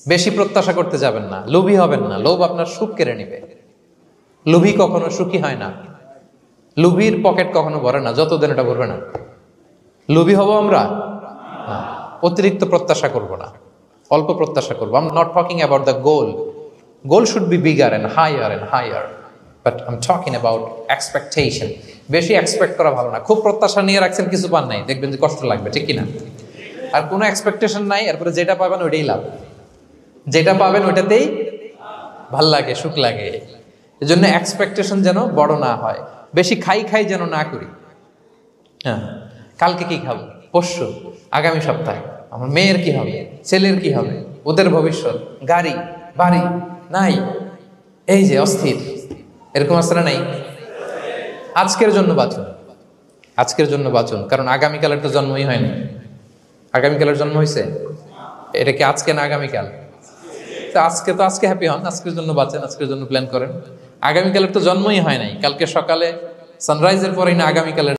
বেশি প্রত্যাশা করতে যাবেন না, লোভী হবেন না। লোভ আপনার সুখ কেড়ে নেবে। লোভী কখনো সুখী হয় না। লোভীর পকেট কখনো ভরে না যতদিন এটা ভরবে না। লোভী হব আমরা না, অতিরিক্ত প্রত্যাশা করব না, অল্প প্রত্যাশা করবো। I am not talking about the goal. Goal should be bigger and higher, but I am talking about expectation. বেশি এক্সপেক্ট করা ভালো না। খুব প্রত্যাশা নিয়ে রাখছেন, কিছু পান নাই, দেখবেন যে কষ্ট লাগবে, ঠিক কিনা? আর কোনো এক্সপেকটেশন নাই, এরপরে যেটা পাবেন ওইটাই লাভ। যেটা পাবেন ওইটাতেই ভাল লাগে, সুখ লাগে। এই জন্য এক্সপেকটেশন যেন বড় না হয়। বেশি খাই যেন না করি। হ্যাঁ, কালকে কি খাবো, পরশু, আগামী সপ্তাহে আমার মেয়ের কি হবে, ছেলের কি হবে, ওদের ভবিষ্যৎ, গাড়ি বাড়ি নাই, এই যে অস্থির, এরকম আসলে নাই। আজকের জন্য বাঁচুন, আজকের জন্য বাঁচুন, কারণ আগামীকালের তো জন্মই হয়নি। আগামীকালের জন্ম হয়েছে, এটা কি আজকে না আগামীকাল? তো আজকে হ্যাপি হন, আজকের জন্য বাঁচেন, আজকের জন্য প্ল্যান করেন। আগামীকালের তো জন্মই হয় নাই। কালকে সকালে সানরাইজের পরেই না আগামীকালের